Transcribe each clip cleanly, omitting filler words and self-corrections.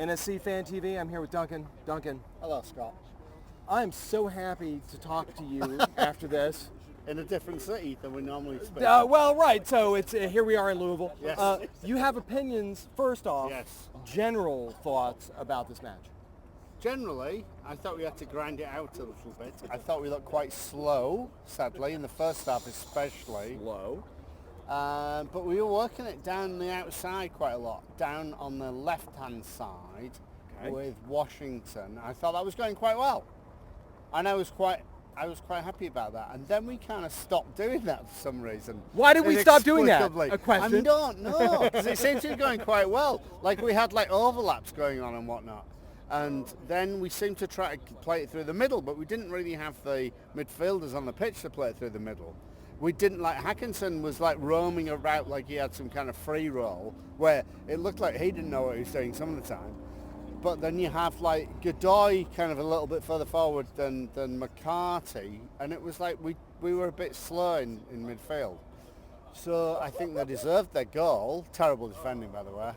NSC Fan TV. I'm here with Duncan. Duncan. Hello, Scott. I'm so happy to talk to you after this. In a different city than we normally speak. Well, right. So it's here we are in Louisville. Yes. You have opinions, first off, Yes. general thoughts about this match. Generally, I thought we had to grind it out a little bit. I thought we looked quite slow, sadly, in the first half especially. Low. But we were working it down the outside quite a lot, down on the left-hand side with Washington. I thought that was going quite well. And I was quite happy about that. And then we kind of stopped doing that for some reason. Why did we stop doing that? Inexplicably. A question. I don't know, because it seemed to be going quite well. Like we had like overlaps going on and whatnot. And then we seemed to try to play it through the middle, but we didn't really have the midfielders on the pitch to play it through the middle. We didn't like, Hackinson was like roaming around like he had some kind of free roll where it looked like he didn't know what he was doing some of the time. But then you have like Godoy kind of a little bit further forward than McCarthy, and it was like we were a bit slow in midfield. So I think they deserved their goal. Terrible defending, by the way.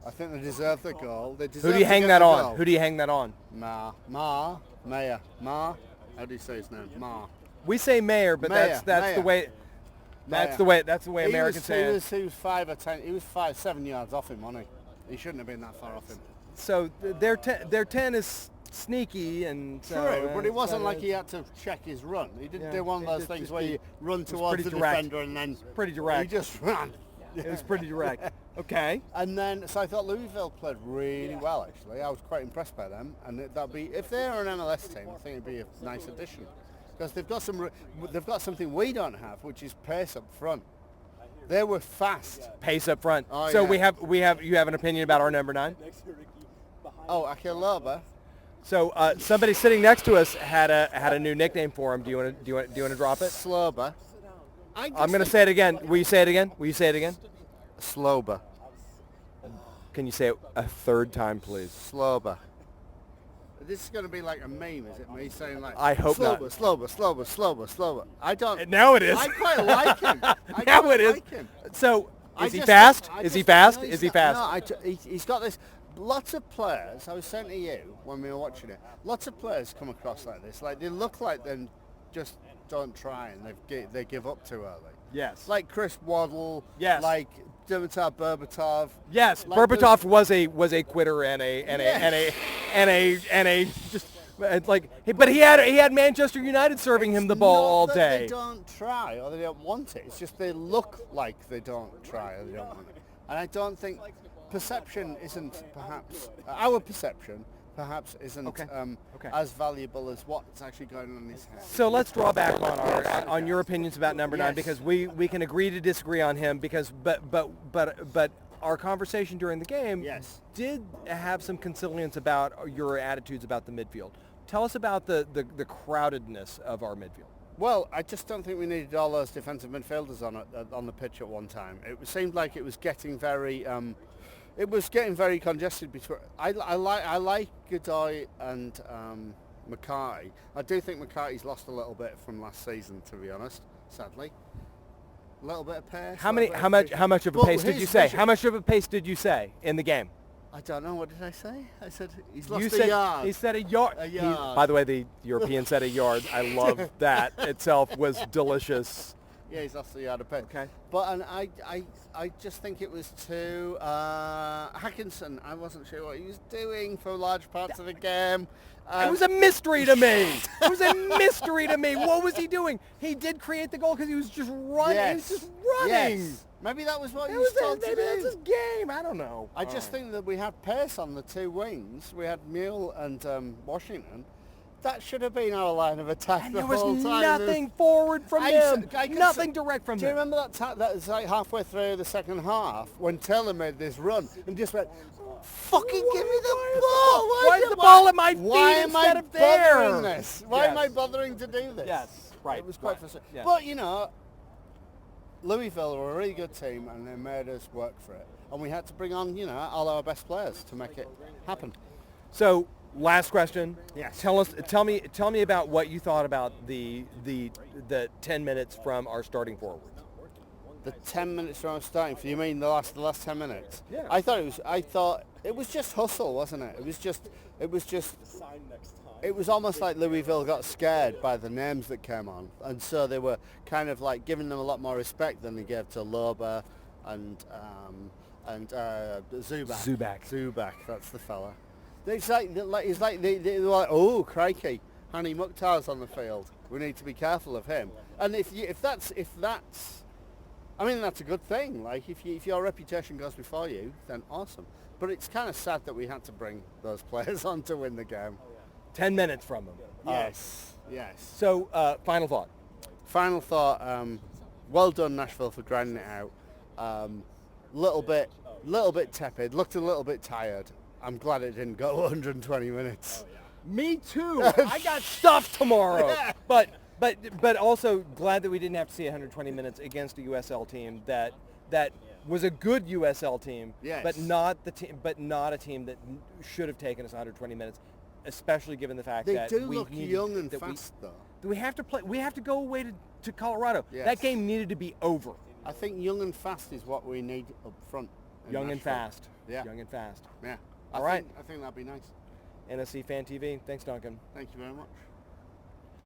I think they deserved their goal. They deserved Who do you hang that on? Who do you hang that on? Mayer. How do you say his name? We say Mayer, but that's Mayer. the way. That's the way Americans say it. He was 5 or 10. He was 7 yards off him, wasn't he? He shouldn't have been that far off him. So their 10 is sneaky and true, but it wasn't like he had to check his run. He didn't do one of those things where you run towards the defender and then pretty direct. He just ran. It was pretty direct. Okay. And then, so I thought Louisville played really well. Actually, I was quite impressed by them. And that'd be, if they're an MLS team, I think it'd be a nice addition because they've got something we don't have, which is pace up front. They were fast. Pace up front. Oh, so yeah. you have an opinion about our number 9? Oh, Akeloba. So somebody sitting next to us had a new nickname for him. Do you want to drop it? Sloba. I'm going to say it again. Will you say it again? Sloba. Can you say it a third time, please? Sloba. This is going to be like a meme, is it? Me saying like, I hope not. Sloba. I don't. Now it is. I quite like him. Now it is. Like him. So is he fast? Is he fast? No, he's got this. Lots of players, I was saying to you when we were watching it, lots of players come across like this. Like they look like they just don't try and they give up too early. Yes. Like Chris Waddle. Yes. Like Dimitar Berbatov. Yes, like Berbatov was a quitter and a just like, but he had Manchester United serving him the ball all day. They don't try or they don't want it. It's just they look like they don't try or they don't want it. And I don't think perception isn't perhaps our perception. Perhaps isn't as valuable as what's actually going on in his head. So let's draw back on your opinions about number 9 Yes. because we can agree to disagree on him because but our conversation during the game did have some consilience about your attitudes about the midfield. Tell us about the crowdedness of our midfield. Well, I just don't think we needed all those defensive midfielders on the pitch at one time. It seemed like it was getting very. It was getting very congested between. I like Godoy and McCarty. I do think McCarty's lost a little bit from last season, to be honest. Sadly, a little bit of pace. How much of a pace did you say? How much of a pace did you say in the game? I don't know. What did I say? I said he's lost a yard. He said a yard. A yard. By the way, the European said a yard. I love that itself was delicious. Yeah, he's lost a yard of pace. Okay. But I just think it was too Hackinson. I wasn't sure what he was doing for large parts of the game. It was a mystery to me. It was a mystery to me. What was he doing? He did create the goal because he was just running. Yes. He was just running. Yes. Maybe that was what he was told to do. Maybe that's his game. I don't know. I just think that we had pace on the two wings. We had Mule and Washington. That should have been our line of attack And the there was whole time. nothing forward from them. Nothing direct from them. Do you remember that was like halfway through the second half when Taylor made this run and just went, fucking give me the ball. Why is the ball at my feet instead of there? Why am I bothering to do this? Yes, right. It was quite frustrating. Yes. But, you know, Louisville were a really good team and they made us work for it. And we had to bring on, you know, all our best players to make it happen. So, last question. Yes. Tell me about what you thought about the 10 minutes from our starting forward. The 10 minutes from our starting, you mean the last 10 minutes? Yeah. I thought It was just hustle, wasn't it? It was just. It was almost like Louisville got scared by the names that came on, and so they were kind of like giving them a lot more respect than they gave to Loba and Zubac. Zubac, that's the fella. It's like they're like, oh crikey, Hani Mukhtar's on the field. We need to be careful of him. And if that's, I mean, that's a good thing. Like if your reputation goes before you, then awesome. But it's kind of sad that we had to bring those players on to win the game. 10 minutes from them. Yes. So, final thought. Final thought. Well done, Nashville, for grinding it out. Little bit tepid. Looked a little bit tired. I'm glad it didn't go 120 minutes. Me too. I got stuff tomorrow. Yeah. But also glad that we didn't have to see 120 minutes against a USL team that was a good USL team, yes. but not a team that should have taken us 120 minutes, especially given the fact that they do look young and fast though. We have to play. We have to go away to Colorado. Yes. That game needed to be over. I think young and fast is what we need up front. Young Nashville. and fast. Yeah. Young and fast. Yeah. All right. I think that'd be nice. NSC Fan TV. Thanks, Duncan. Thank you very much.